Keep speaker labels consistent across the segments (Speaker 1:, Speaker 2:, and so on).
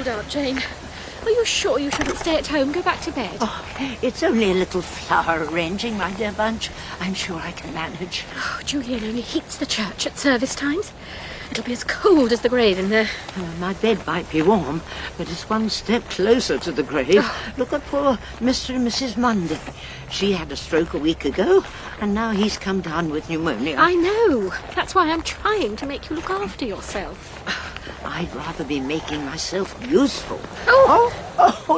Speaker 1: cold, Aunt Jane. Are you sure you shouldn't stay at home? Go back to bed.
Speaker 2: Oh, it's only a little flower arranging, my dear Bunch. I'm sure I can manage.
Speaker 1: Oh, Julian only heats the church at service times. It'll be as cold as the grave in there.
Speaker 2: My bed might be warm, but it's one step closer to the grave. Look at poor Mr. and Mrs. Munday. She had a stroke a week ago, and now he's come down with pneumonia.
Speaker 1: I know. That's why I'm trying to make you look after yourself.
Speaker 2: I'd rather be making myself useful.
Speaker 1: Oh,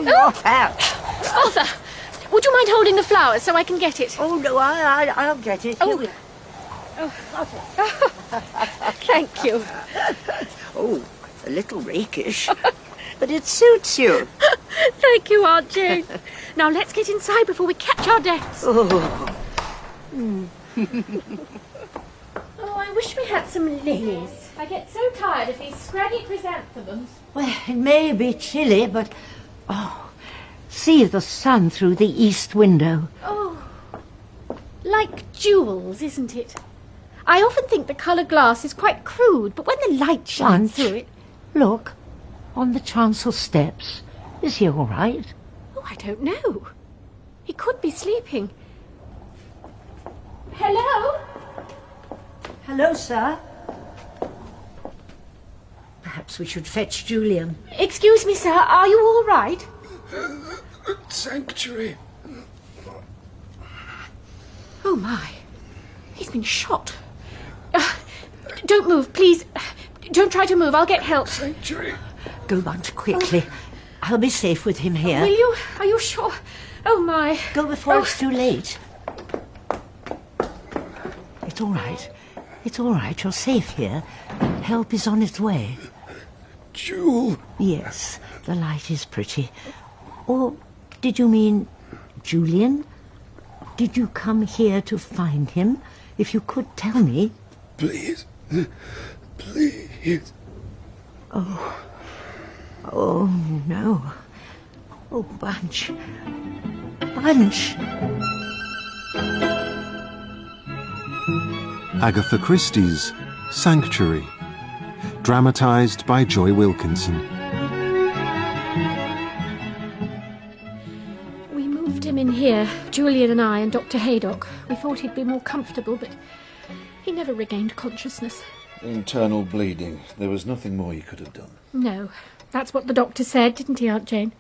Speaker 2: you're fat.
Speaker 1: Arthur, would you mind holding the flowers so I can get it?
Speaker 2: Oh, no, I'll get it.
Speaker 1: Oh. Thank you.
Speaker 2: Oh, a little rakish, but it suits you.
Speaker 1: Thank you, Aunt Jane. Now let's get inside before we catch our deaths.
Speaker 2: Oh.
Speaker 1: Oh, I wish we had some lilies. I get so tired of these scraggy chrysanthemums.
Speaker 2: Well, it may be chilly, but... Oh, see the sun through the east window.
Speaker 1: Oh, like jewels, isn't it? I often think the coloured glass is quite crude, but when the light shines through it...
Speaker 2: Look, on the chancel steps. Is he all right?
Speaker 1: Oh, I don't know. He could be sleeping. Hello?
Speaker 2: Hello, sir. Perhaps we should fetch Julian.
Speaker 1: Excuse me, sir, are you all right?
Speaker 3: Sanctuary.
Speaker 1: Oh, my. He's been shot. Don't move, please. Don't try to move. I'll get help.
Speaker 3: Sanctuary.
Speaker 2: Go, Bunch, quickly. I'll be safe with him here.
Speaker 1: Will you? Are you sure? Oh, my.
Speaker 2: Go before it's too late. It's all right. It's all right. You're safe here. Help is on its way.
Speaker 3: Jewel.
Speaker 2: Yes, the light is pretty. Or did you mean Julian? Did you come here to find him? If you could tell me.
Speaker 3: Please. Please.
Speaker 2: Oh, no. Oh, Bunch. Bunch.
Speaker 4: Agatha Christie's Sanctuary, dramatised by Joy Wilkinson.
Speaker 1: We moved him in here, Julian and I and Dr. Haydock. We thought he'd be more comfortable, but he never regained consciousness.
Speaker 3: Internal bleeding. There was nothing more you could have done.
Speaker 1: No, that's what the doctor said, didn't he, Aunt Jane?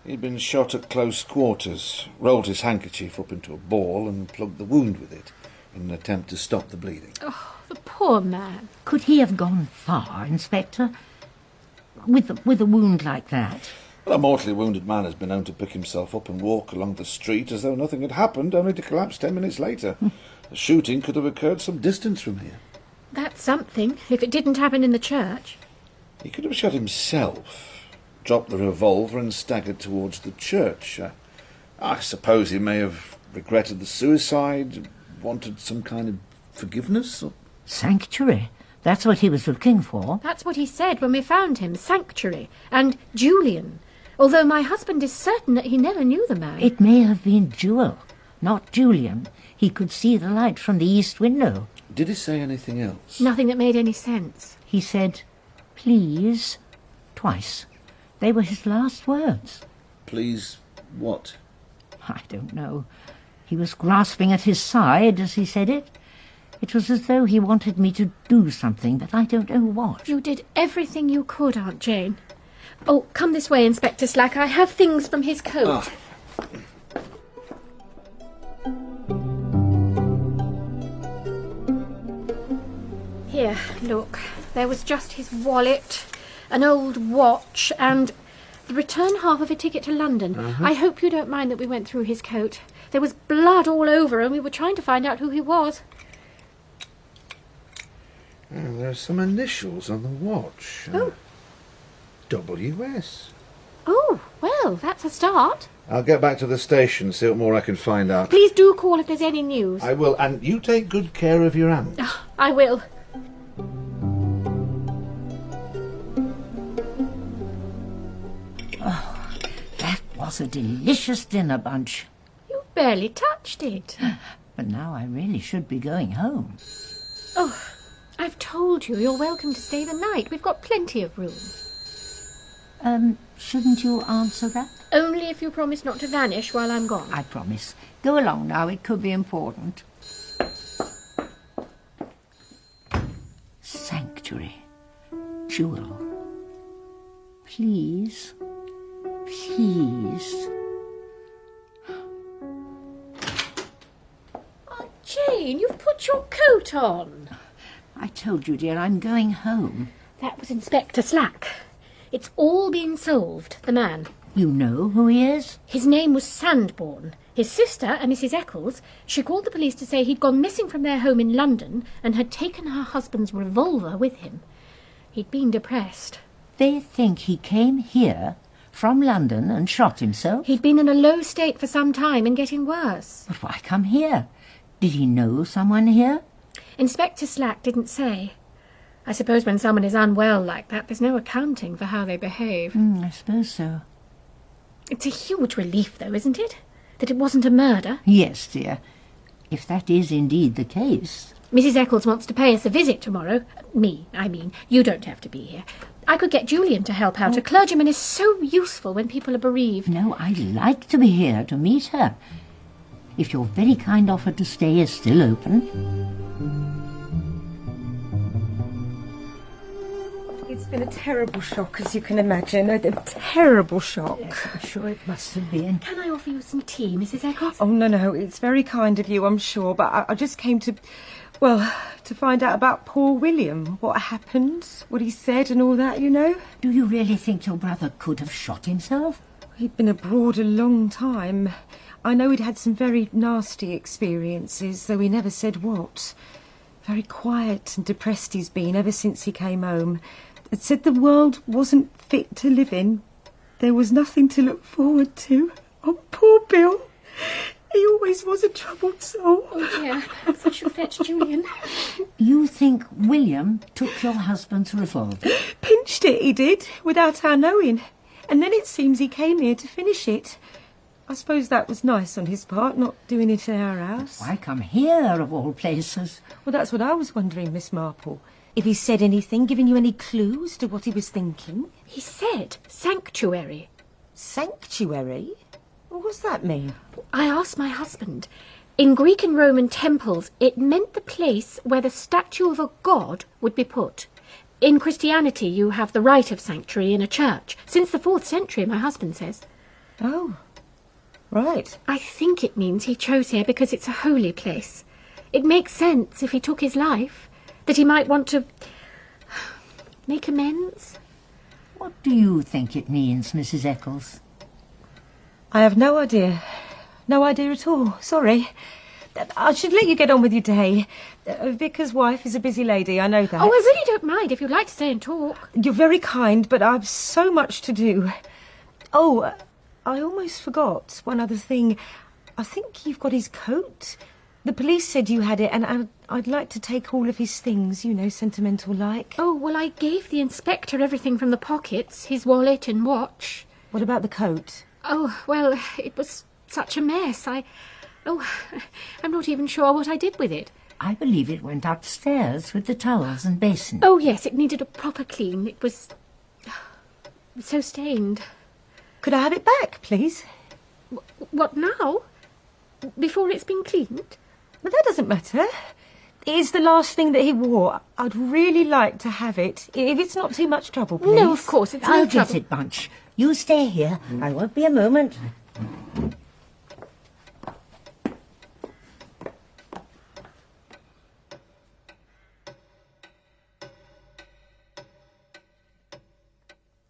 Speaker 3: He'd been shot at close quarters, rolled his handkerchief up into a ball and plugged the wound with it in an attempt to stop the bleeding.
Speaker 1: Oh, the poor man.
Speaker 2: Could he have gone far, Inspector? With a wound like that?
Speaker 3: Well, a mortally wounded man has been known to pick himself up and walk along the street as though nothing had happened, only to collapse 10 minutes later. The shooting could have occurred some distance from here.
Speaker 1: That's something, if it didn't happen in the church.
Speaker 3: He could have shot himself, dropped the revolver and staggered towards the church. I suppose he may have regretted the suicide, wanted some kind of forgiveness.
Speaker 2: Sanctuary? That's what he was looking for.
Speaker 1: That's what he said when we found him, Sanctuary, and Julian. Although my husband is certain that he never knew the man.
Speaker 2: It may have been Jewel, not Julian. He could see the light from the east window.
Speaker 3: Did he say anything else?
Speaker 1: Nothing that made any sense.
Speaker 2: He said, please, twice. They were his last words.
Speaker 3: Please what?
Speaker 2: I don't know. He was grasping at his side as he said it. It was as though he wanted me to do something, but I don't know what.
Speaker 1: You did everything you could, Aunt Jane. Oh, come this way, Inspector Slack. I have things from his coat. Here, look. There was just his wallet, an old watch, and the return half of a ticket to London. I hope you don't mind that we went through his coat. There was blood all over, and we were trying to find out who he was.
Speaker 3: There are some initials on the watch. WS.
Speaker 1: Oh, well, that's a start.
Speaker 3: I'll get back to the station and see what more I can find out.
Speaker 1: Please do call if there's any news.
Speaker 3: I will, and you take good care of your aunt.
Speaker 1: I will.
Speaker 2: Oh, that was a delicious dinner, Bunch.
Speaker 1: You barely touched it.
Speaker 2: But now I really should be going home.
Speaker 1: Oh, I've told you you're welcome to stay the night. We've got plenty of room.
Speaker 2: Shouldn't you answer that?
Speaker 1: Only if you promise not to vanish while I'm gone.
Speaker 2: I promise. Go along now, it could be important. Sanctuary. Jewel. Please. Please.
Speaker 1: Oh, Jane, you've put your coat on.
Speaker 2: I told you, dear, I'm going home.
Speaker 1: That was Inspector Slack. It's all been solved, the man.
Speaker 2: You know who he is?
Speaker 1: His name was Sandbourne. His sister, a Mrs. Eccles, she called the police to say he'd gone missing from their home in London and had taken her husband's revolver with him. He'd been depressed.
Speaker 2: They think he came here from London and shot himself?
Speaker 1: He'd been in a low state for some time and getting worse.
Speaker 2: But why come here? Did he know someone here?
Speaker 1: Inspector Slack didn't say. I suppose when someone is unwell like that, there's no accounting for how they behave.
Speaker 2: I suppose so.
Speaker 1: It's a huge relief, though, isn't it? That it wasn't a murder.
Speaker 2: Yes, dear. If that is indeed the case.
Speaker 1: Mrs. Eccles wants to pay us a visit tomorrow. Me, I mean. You don't have to be here. I could get Julian to help out. A clergyman is so useful when people are bereaved.
Speaker 2: No, I'd like to be here to meet her. If your very kind offer to stay is still open.
Speaker 5: It's been a terrible shock, as you can imagine. A terrible shock.
Speaker 2: Yes, I'm sure it must have been.
Speaker 1: Can I offer you some tea, Mrs. Eccles?
Speaker 5: Oh, no, it's very kind of you, I'm sure, but I just came to find out about poor William, what happened, what he said and all that, you know.
Speaker 2: Do you really think your brother could have shot himself?
Speaker 5: He'd been abroad a long time. I know he'd had some very nasty experiences, though he never said what. Very quiet and depressed he's been ever since he came home. It said the world wasn't fit to live in. There was nothing to look forward to. Oh, poor Bill. He always was a troubled soul.
Speaker 1: Oh, dear. Perhaps I should fetch Julian.
Speaker 2: You think William took your husband's revolver?
Speaker 5: Pinched it, he did, without our knowing. And then it seems he came here to finish it. I suppose that was nice on his part, not doing it in our house.
Speaker 2: Why come here, of all places?
Speaker 5: Well, that's what I was wondering, Miss Marple. If he said anything, giving you any clues to what he was thinking?
Speaker 1: He said sanctuary.
Speaker 5: Sanctuary? What does that mean?
Speaker 1: I asked my husband. In Greek and Roman temples, it meant the place where the statue of a god would be put. In Christianity, you have the right of sanctuary in a church. Since the 4th century, my husband says.
Speaker 5: Oh, right.
Speaker 1: I think it means he chose here because it's a holy place. It makes sense if he took his life, that he might want to make amends.
Speaker 2: What do you think it means, Mrs. Eccles?
Speaker 5: I have no idea. No idea at all. Sorry. I should let you get on with your day. Vicar's wife is a busy lady, I know that.
Speaker 1: Oh, I really don't mind if you'd like to stay and talk.
Speaker 5: You're very kind, but I've so much to do. Oh, I almost forgot one other thing. I think you've got his coat. The police said you had it, and I'd like to take all of his things, you know, sentimental-like.
Speaker 1: Oh, well, I gave the inspector everything from the pockets, his wallet and watch.
Speaker 5: What about the coat?
Speaker 1: Oh, well, it was such a mess. I'm not even sure what I did with it.
Speaker 2: I believe it went upstairs with the towels and basin.
Speaker 1: Oh, yes, it needed a proper clean. It was so stained.
Speaker 5: Could I have it back, please?
Speaker 1: What now? Before it's been cleaned?
Speaker 5: But that doesn't matter. It's the last thing that he wore. I'd really like to have it, if it's not too much trouble, please.
Speaker 1: No, of course, it's
Speaker 2: I'll
Speaker 1: no
Speaker 2: get
Speaker 1: trouble.
Speaker 2: it, Bunch. You stay here. I won't be a moment.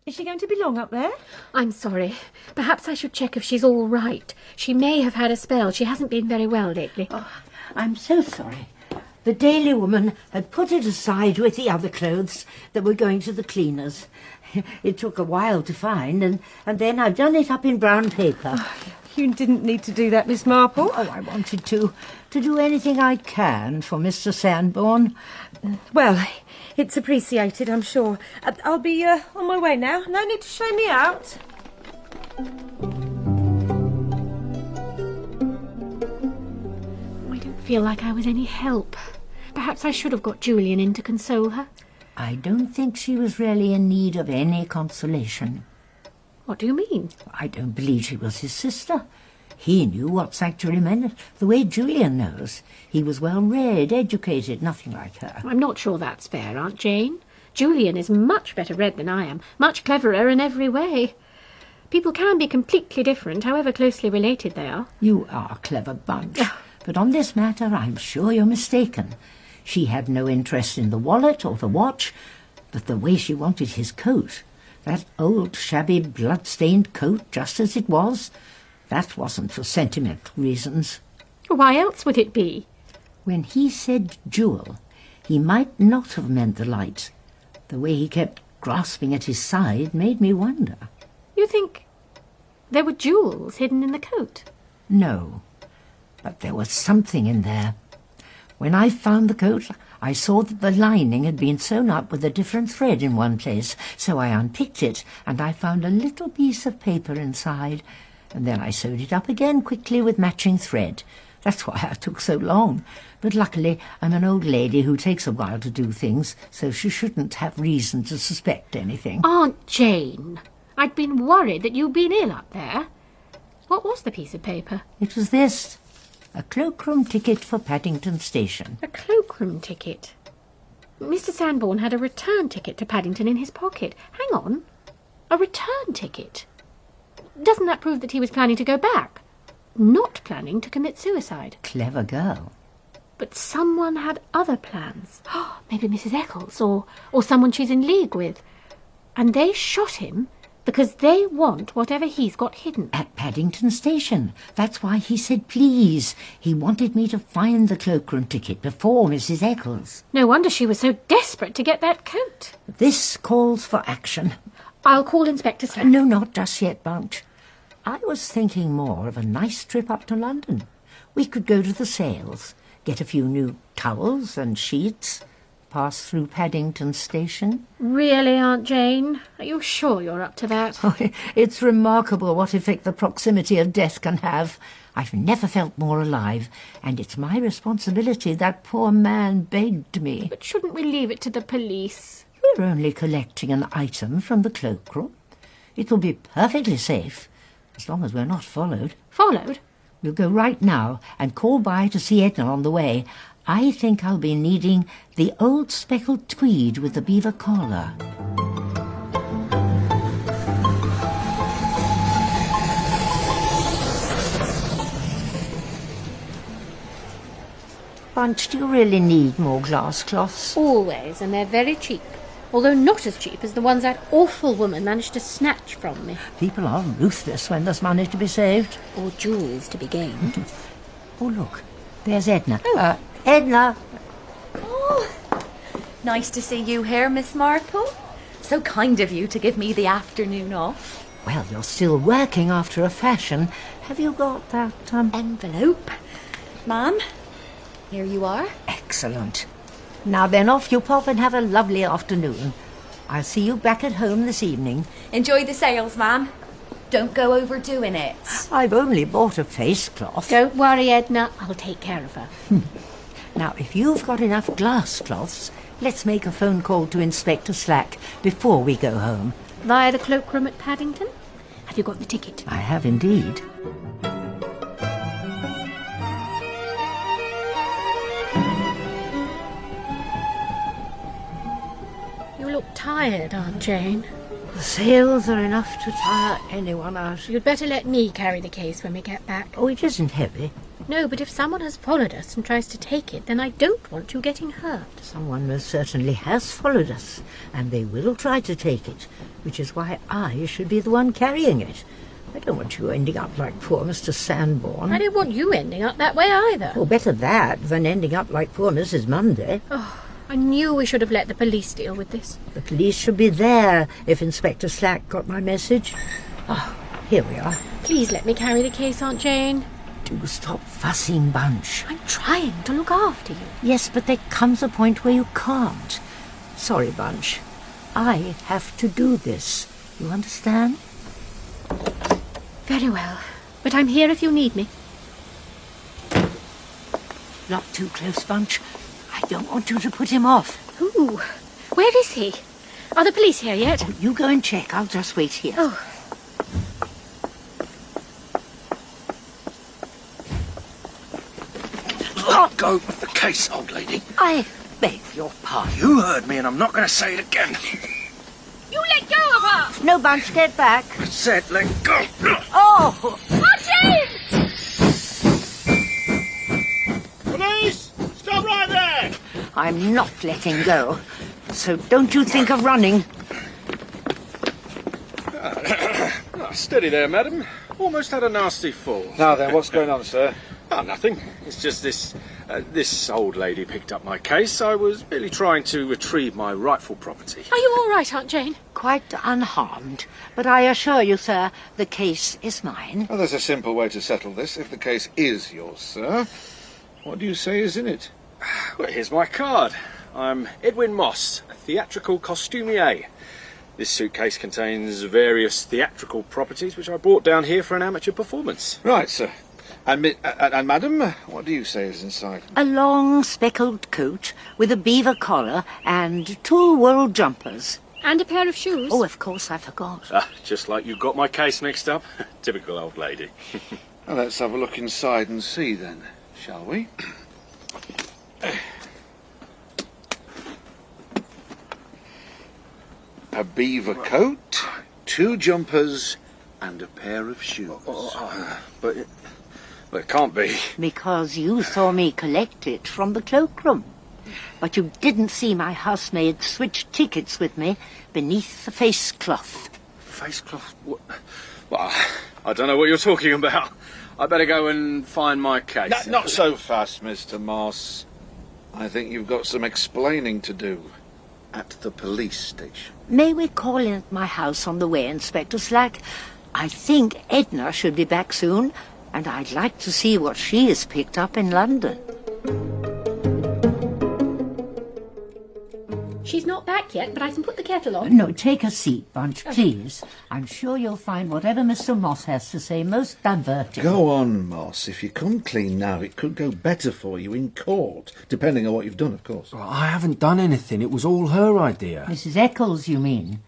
Speaker 5: Is she going to be long up there?
Speaker 1: I'm sorry. Perhaps I should check if she's all right. She may have had a spell. She hasn't been very well lately.
Speaker 2: Oh, I'm so sorry. The Daily Woman had put it aside with the other clothes that were going to the cleaners. It took a while to find, and then I've done it up in brown paper.
Speaker 5: Oh, you didn't need to do that, Miss Marple.
Speaker 2: Oh, I wanted to do anything I can for Mr. Sandbourne.
Speaker 5: Well, it's appreciated, I'm sure. I'll be on my way now. No need to show me out.
Speaker 1: I don't feel like I was any help. Perhaps I should have got Julian in to console her.
Speaker 2: I don't think she was really in need of any consolation.
Speaker 1: What do you mean?
Speaker 2: I don't believe she was his sister. He knew what sanctuary meant, the way Julian knows. He was well-read, educated, nothing like her.
Speaker 1: I'm not sure that's fair, Aunt Jane. Julian is much better read than I am, much cleverer in every way. People can be completely different, however closely related they are.
Speaker 2: You are a clever bunch. But on this matter, I'm sure you're mistaken. She had no interest in the wallet or the watch, but the way she wanted his coat, that old, shabby, blood-stained coat, just as it was, that wasn't for sentimental reasons.
Speaker 1: Why else would it be?
Speaker 2: When he said jewel, he might not have meant the light. The way he kept grasping at his side made me wonder.
Speaker 1: You think there were jewels hidden in the coat?
Speaker 2: No, but there was something in there. When I found the coat, I saw that the lining had been sewn up with a different thread in one place, so I unpicked it, and I found a little piece of paper inside, and then I sewed it up again quickly with matching thread. That's why I took so long. But luckily I'm an old lady who takes a while to do things, so she shouldn't have reason to suspect anything.
Speaker 1: Aunt Jane, I'd been worried that you'd been ill up there. What was the piece of paper?
Speaker 2: It was this. A cloakroom ticket for Paddington Station.
Speaker 1: A cloakroom ticket? Mr. Sanborn had a return ticket to Paddington in his pocket. Hang on. A return ticket? Doesn't that prove that he was planning to go back? Not planning to commit suicide?
Speaker 2: Clever girl.
Speaker 1: But someone had other plans. Maybe Mrs. Eccles or someone she's in league with. And they shot him because they want whatever he's got hidden.
Speaker 2: At Paddington Station. That's why he said please. He wanted me to find the cloakroom ticket before Mrs. Eccles.
Speaker 1: No wonder she was so desperate to get that coat.
Speaker 2: This calls for action.
Speaker 1: I'll call Inspector Slack.
Speaker 2: No, not just yet, Bunch. I was thinking more of a nice trip up to London. We could go to the sales, get a few new towels and sheets, pass through Paddington Station.
Speaker 1: Really, Aunt Jane? Are you sure you're up to that?
Speaker 2: Oh, it's remarkable what effect the proximity of death can have. I've never felt more alive, and it's my responsibility. That poor man begged me.
Speaker 1: But shouldn't we leave it to the police?
Speaker 2: We're only collecting an item from the cloakroom. It'll be perfectly safe, as long as we're not followed.
Speaker 1: Followed?
Speaker 2: We'll go right now and call by to see Edna on the way. I think I'll be needing the old speckled tweed with the beaver collar. Bunch, do you really need more glass cloths?
Speaker 1: Always, and they're very cheap. Although not as cheap as the ones that awful woman managed to snatch from me.
Speaker 2: People are ruthless when there's money to be saved.
Speaker 1: Or jewels to be gained.
Speaker 2: Oh, look, there's Edna. Edna!
Speaker 6: Oh, nice to see you here, Miss Marple. So kind of you to give me the afternoon off.
Speaker 2: Well, you're still working after a fashion. Have you got that,
Speaker 6: Envelope. Ma'am, here you are.
Speaker 2: Excellent. Now then, off you pop and have a lovely afternoon. I'll see you back at home this evening.
Speaker 6: Enjoy the sales, ma'am. Don't go overdoing it.
Speaker 2: I've only bought a face cloth.
Speaker 1: Don't worry, Edna. I'll take care of her.
Speaker 2: Now, if you've got enough glass cloths, let's make a phone call to Inspector Slack before we go home.
Speaker 1: Via the cloakroom at Paddington? Have you got the ticket?
Speaker 2: I have indeed.
Speaker 1: You look tired, Aunt Jane.
Speaker 2: The sales are enough to tire anyone out.
Speaker 1: You'd better let me carry the case when we get back.
Speaker 2: Oh, it isn't heavy.
Speaker 1: No, but if someone has followed us and tries to take it, then I don't want you getting hurt.
Speaker 2: Someone most certainly has followed us, and they will try to take it, which is why I should be the one carrying it. I don't want you ending up like poor Mr. Sanborn.
Speaker 1: I don't want you ending up that way either.
Speaker 2: Oh, better that than ending up like poor Mrs. Monday.
Speaker 1: Oh, I knew we should have let the police deal with this.
Speaker 2: The police should be there if Inspector Slack got my message. Oh, here we are.
Speaker 1: Please let me carry the case, Aunt Jane.
Speaker 2: Do stop fussing, Bunch.
Speaker 1: I'm trying to look after you.
Speaker 2: Yes, but there comes a point where you can't. Sorry, Bunch. I have to do this. You understand?
Speaker 1: Very well. But I'm here if you need me.
Speaker 2: Not too close, Bunch. I don't want you to put him off.
Speaker 1: Ooh, where is he? Are the police here yet?
Speaker 2: Oh, you go and check. I'll just wait here.
Speaker 1: Oh.
Speaker 7: go with the case, old lady.
Speaker 2: I beg your pardon.
Speaker 7: You heard me, and I'm not going to say it again.
Speaker 1: You let go of her!
Speaker 2: No, Bunch, get back.
Speaker 7: I said let go.
Speaker 2: Oh!
Speaker 1: Martin!
Speaker 3: Police! Stop right there!
Speaker 2: I'm not letting go. So don't you think of running.
Speaker 7: Steady there, madam. Almost had a nasty fall.
Speaker 3: Now then, what's going on, sir?
Speaker 7: Oh, nothing. It's just this old lady picked up my case. I was merely trying to retrieve my rightful property.
Speaker 1: Are you all right, Aunt Jane?
Speaker 2: Quite unharmed. But I assure you, sir, the case is mine.
Speaker 3: Well, there's a simple way to settle this. If the case is yours, sir, what do you say is in it?
Speaker 7: Well, here's my card. I'm Edwin Moss, a theatrical costumier. This suitcase contains various theatrical properties which I brought down here for an amateur performance.
Speaker 3: Right, sir. And madam, what do you say is inside?
Speaker 2: A long speckled coat with a beaver collar and 2 wool jumpers.
Speaker 1: And a pair of shoes.
Speaker 2: Oh, of course, I forgot.
Speaker 7: Just like you got my case mixed up. Typical old lady.
Speaker 3: Well, let's have a look inside and see then, shall we? A beaver coat, 2 jumpers, and a pair of shoes.
Speaker 7: But it can't be.
Speaker 2: Because you saw me collect it from the cloakroom. But you didn't see my housemaid switch tickets with me beneath the face cloth.
Speaker 7: Face cloth? Well, I don't know what you're talking about. I better go and find my case.
Speaker 3: Not so fast, Mr. Moss. I think you've got some explaining to do at the police station.
Speaker 2: May we call in at my house on the way, Inspector Slack? I think Edna should be back soon, and I'd like to see what she has picked up in London.
Speaker 1: She's not back yet, but I can put the kettle on.
Speaker 2: No, take a seat, Bunch, please. I'm sure you'll find whatever Mr. Moss has to say most diverting.
Speaker 3: Go on, Moss. If you come clean now, it could go better for you in court, depending on what you've done, of course.
Speaker 8: Well, I haven't done anything. It was all her idea.
Speaker 2: Mrs. Eccles, you mean?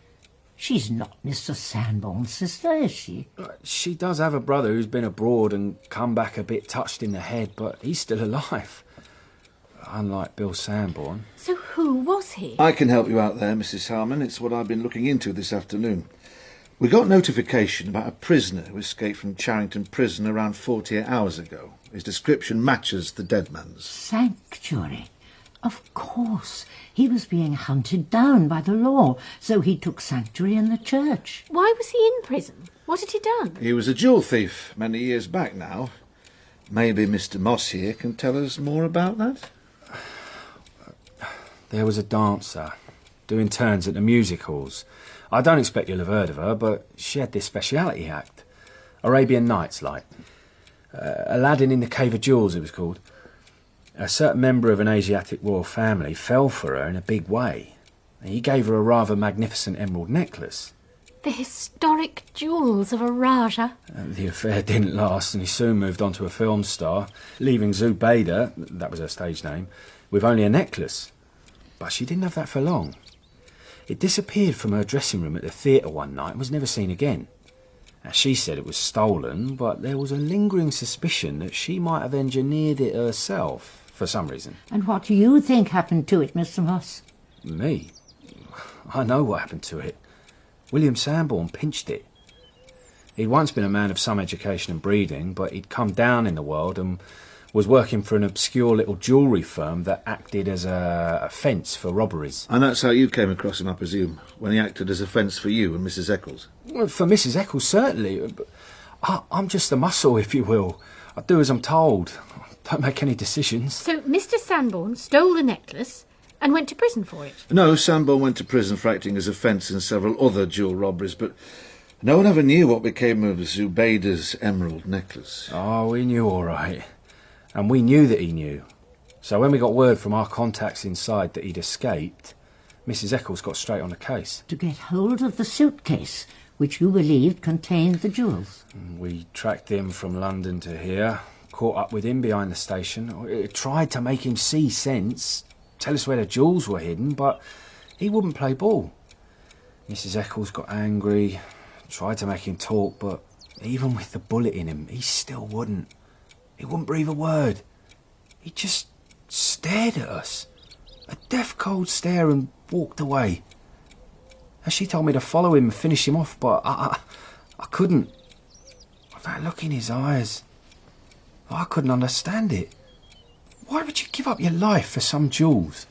Speaker 2: She's not Mr. Sanborn's sister, is she?
Speaker 8: She does have a brother who's been abroad and come back a bit touched in the head, but he's still alive. Unlike Bill Sanborn.
Speaker 1: So who was he?
Speaker 3: I can help you out there, Mrs. Harmon. It's what I've been looking into this afternoon. We got notification about a prisoner who escaped from Charrington Prison around 48 hours ago. His description matches the dead man's.
Speaker 2: Sanctuary. Of course. He was being hunted down by the law, so he took sanctuary in the church.
Speaker 1: Why was he in prison? What had he done?
Speaker 3: He was a jewel thief many years back now. Maybe Mr. Moss here can tell us more about that?
Speaker 8: There was a dancer doing turns at the music halls. I don't expect you'll have heard of her, but she had this speciality act. Arabian Nights, like. Aladdin in the Cave of Jewels, it was called. A certain member of an Asiatic royal family fell for her in a big way. He gave her a rather magnificent emerald necklace.
Speaker 1: The historic jewels of a Raja.
Speaker 8: The affair didn't last, and he soon moved on to a film star, leaving Zubaydah, that was her stage name, with only a necklace. But she didn't have that for long. It disappeared from her dressing room at the theatre one night and was never seen again. Now, she said it was stolen, but there was a lingering suspicion that she might have engineered it herself for some reason.
Speaker 2: And what do you think happened to it, Mr. Moss?
Speaker 8: Me? I know what happened to it. William Sanborn pinched it. He'd once been a man of some education and breeding, but he'd come down in the world and was working for an obscure little jewellery firm that acted as a fence for robberies.
Speaker 3: And that's how you came across him, I presume, when he acted as a fence for you and Mrs. Eccles?
Speaker 8: Well, for Mrs. Eccles, certainly. But I'm just the muscle, if you will. I do as I'm told. Don't make any decisions.
Speaker 1: So Mr. Sanborn stole the necklace and went to prison for it?
Speaker 3: No, Sanborn went to prison for acting as a fence in several other jewel robberies, but no one ever knew what became of Zubaydah's emerald necklace.
Speaker 8: Oh, we knew all right. And we knew that he knew. So when we got word from our contacts inside that he'd escaped, Mrs. Eccles got straight on the case.
Speaker 2: To get hold of the suitcase, which you believed contained the jewels.
Speaker 8: We tracked him from London to here, caught up with him behind the station, tried to make him see sense, tell us where the jewels were hidden, but he wouldn't play ball. Mrs. Eccles got angry, tried to make him talk, but even with the bullet in him, he still wouldn't. He wouldn't breathe a word. He just stared at us. A death-cold stare, and walked away. And she told me to follow him and finish him off, but I couldn't. That look in his eyes, I couldn't understand it. Why would you give up your life for some jewels?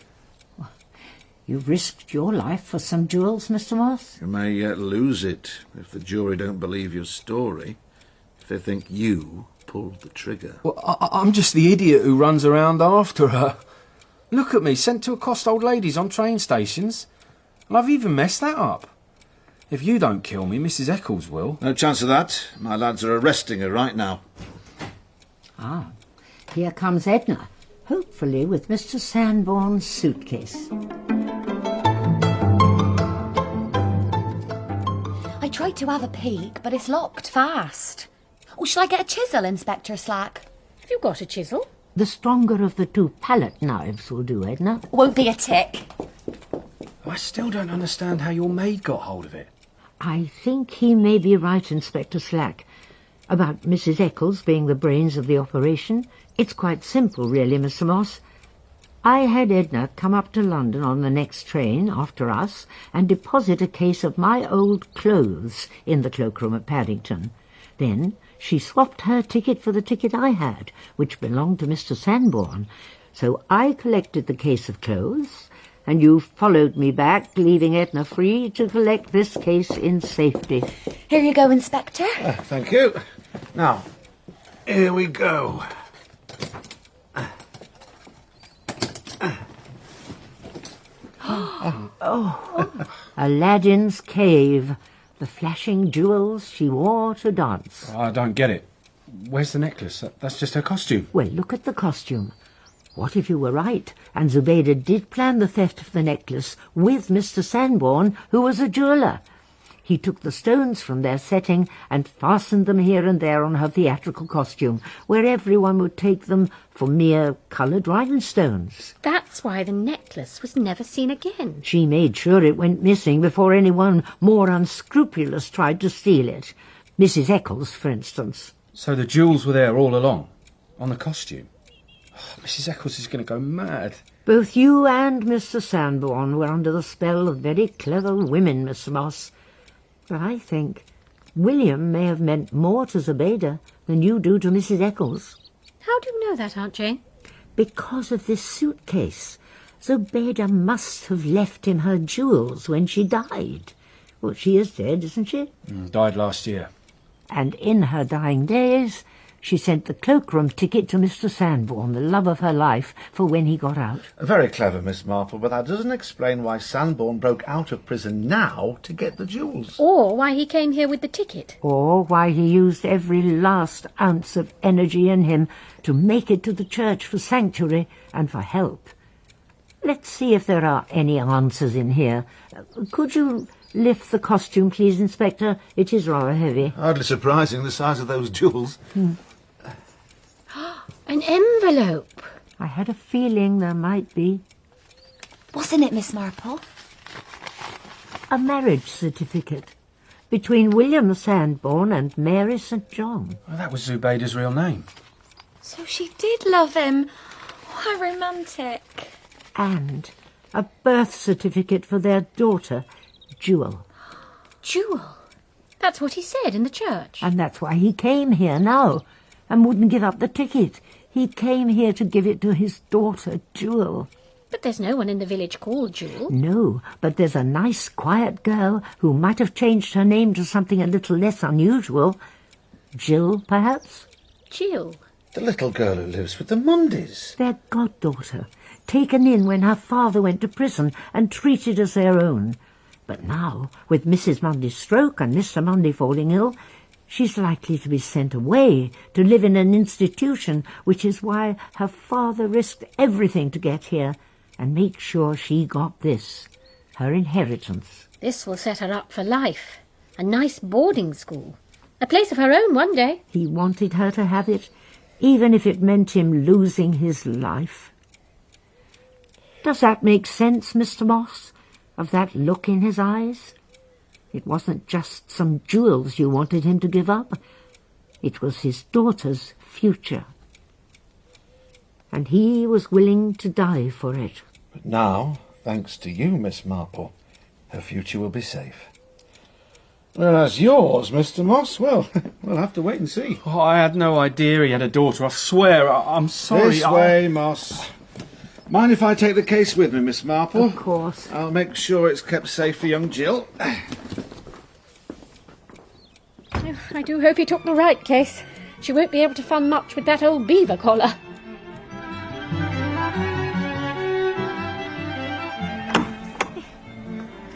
Speaker 2: You risked your life for some jewels, Mr. Moss?
Speaker 3: You may yet lose it if the jury don't believe your story, if they think you pulled the trigger.
Speaker 8: Well, I'm just the idiot who runs around after her. Look at me, sent to accost old ladies on train stations. And I've even messed that up. If you don't kill me, Mrs. Eccles will.
Speaker 3: No chance of that. My lads are arresting her right now.
Speaker 2: Ah, here comes Edna, hopefully with Mr. Sanborn's suitcase.
Speaker 6: I tried to have a peek, but it's locked fast. Oh, shall I get a chisel, Inspector Slack?
Speaker 1: Have you got a chisel?
Speaker 2: The stronger of the two palette knives will do, Edna.
Speaker 6: Won't be a tick.
Speaker 8: I still don't understand how your maid got hold of it.
Speaker 2: I think he may be right, Inspector Slack. About Mrs. Eccles being the brains of the operation, it's quite simple, really, Mr. Moss. I had Edna come up to London on the next train after us and deposit a case of my old clothes in the cloakroom at Paddington. Then she swapped her ticket for the ticket I had, which belonged to Mr. Sanborn. So I collected the case of clothes, and you followed me back, leaving Edna free to collect this case in safety.
Speaker 6: Here you go, Inspector.
Speaker 3: Thank you. Now, here we go.
Speaker 2: Aladdin's cave, the flashing jewels she wore to dance.
Speaker 8: I don't get it. Where's the necklace? That's just her costume.
Speaker 2: Well, look at the costume. What if you were right, and Zubaydah did plan the theft of the necklace with Mr. Sanborn, who was a jeweller? He took the stones from their setting and fastened them here and there on her theatrical costume, where everyone would take them for mere coloured rhinestones.
Speaker 1: That's why the necklace was never seen again.
Speaker 2: She made sure it went missing before anyone more unscrupulous tried to steal it. Mrs. Eccles, for instance.
Speaker 8: So the jewels were there all along, on the costume. Oh, Mrs. Eccles is going to go mad.
Speaker 2: Both you and Mr. Sanborn were under the spell of very clever women, Mr. Moss. But I think William may have meant more to Zubaydah than you do to Mrs. Eccles.
Speaker 1: How do you know that, Aunt Jane?
Speaker 2: Because of this suitcase. Zubaydah must have left him her jewels when she died. Well, she is dead, isn't she?
Speaker 8: Died last year.
Speaker 2: And in her dying days, she sent the cloakroom ticket to Mr. Sanborn, the love of her life, for when he got out.
Speaker 3: Very clever, Miss Marple, but that doesn't explain why Sanborn broke out of prison now to get the jewels.
Speaker 1: Or why he came here with the ticket.
Speaker 2: Or why he used every last ounce of energy in him to make it to the church for sanctuary and for help. Let's see if there are any answers in here. Could you lift the costume, please, Inspector? It is rather heavy.
Speaker 3: Hardly surprising, the size of those jewels.
Speaker 1: An envelope.
Speaker 2: I had a feeling there might be.
Speaker 6: What's in it, Miss Marple?
Speaker 2: A marriage certificate between William Sanborn and Mary St. John.
Speaker 8: Well, that was Zubaydah's real name.
Speaker 6: So she did love him. Oh, how romantic.
Speaker 2: And a birth certificate for their daughter, Jewel.
Speaker 1: Jewel? That's what he said in the church.
Speaker 2: And that's why he came here now and wouldn't give up the ticket. He came here to give it to his daughter, Jewel.
Speaker 1: But there's no one in the village called Jewel.
Speaker 2: No, but there's a nice, quiet girl who might have changed her name to something a little less unusual. Jill, perhaps?
Speaker 1: Jill?
Speaker 3: The little girl who lives with the Mundys.
Speaker 2: Their goddaughter, taken in when her father went to prison and treated as their own. But now, with Mrs. Mundy's stroke and Mr. Mundy falling ill, she's likely to be sent away to live in an institution, which is why her father risked everything to get here and make sure she got this, her inheritance.
Speaker 1: This will set her up for life. A nice boarding school. A place of her own one day.
Speaker 2: He wanted her to have it, even if it meant him losing his life. Does that make sense, Mr. Moss, of that look in his eyes? It wasn't just some jewels you wanted him to give up. It was his daughter's future. and he was willing to die for it.
Speaker 3: But now, thanks to you, Miss Marple, her future will be safe. Whereas yours, Mr. Moss, well, we'll have to wait and see.
Speaker 8: Oh, I had no idea he had a daughter, I swear. I'm sorry.
Speaker 3: This way, Moss. Mind if I take the case with me, Miss Marple?
Speaker 2: Of course.
Speaker 3: I'll make sure it's kept safe for young Jill.
Speaker 1: Oh, I do hope he took the right case. She won't be able to fund much with that old beaver collar.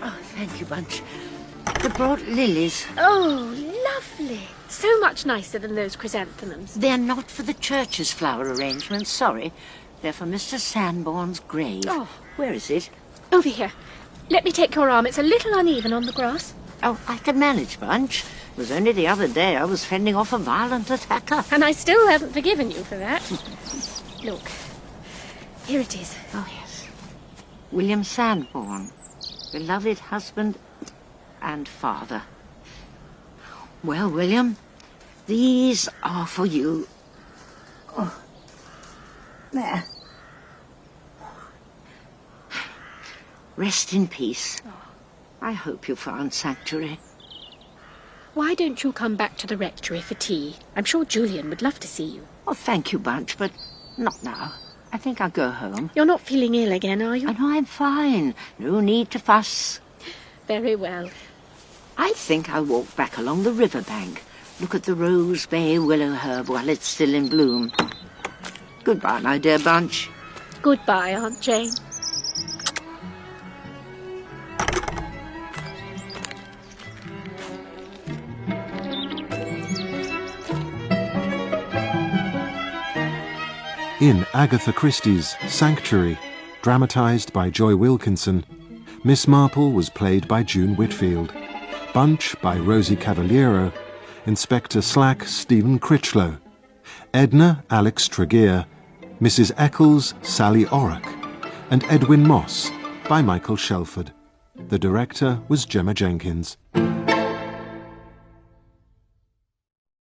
Speaker 2: Oh, thank you, Bunch. They brought lilies.
Speaker 1: Oh, lovely. So much nicer than those chrysanthemums.
Speaker 2: They're not for the church's flower arrangements, sorry. They're for Mr. Sanborn's grave.
Speaker 1: Oh.
Speaker 2: Where is it?
Speaker 1: Over here. Let me take your arm. It's a little uneven on the grass.
Speaker 2: Oh, I can manage, Bunch. It was only the other day I was fending off a violent attacker.
Speaker 1: And I still haven't forgiven you for that. Look. Here it is.
Speaker 2: Oh, yes. William Sanborn, beloved husband and father. Well, William, these are for you. Oh. There. Rest in peace. I hope you found sanctuary.
Speaker 1: Why don't you come back to the rectory for tea? I'm sure Julian would love to see you.
Speaker 2: Oh, thank you, Bunch, but not now. I think I'll go home.
Speaker 1: You're not feeling ill again, are you?
Speaker 2: Oh, no, I'm fine. No need to fuss.
Speaker 1: Very well.
Speaker 2: I think I'll walk back along the riverbank. Look at the Rose Bay willow herb while it's still in bloom. Goodbye, my dear Bunch.
Speaker 1: Goodbye, Aunt Jane.
Speaker 4: In Agatha Christie's Sanctuary, dramatised by Joy Wilkinson, Miss Marple was played by June Whitfield, Bunch by Rosie Cavaliero, Inspector Slack Stephen Critchlow, Edna Alex Tregear, Mrs. Eccles Sally Orrock, and Edwin Moss by Michael Shelford. The director was Gemma Jenkins.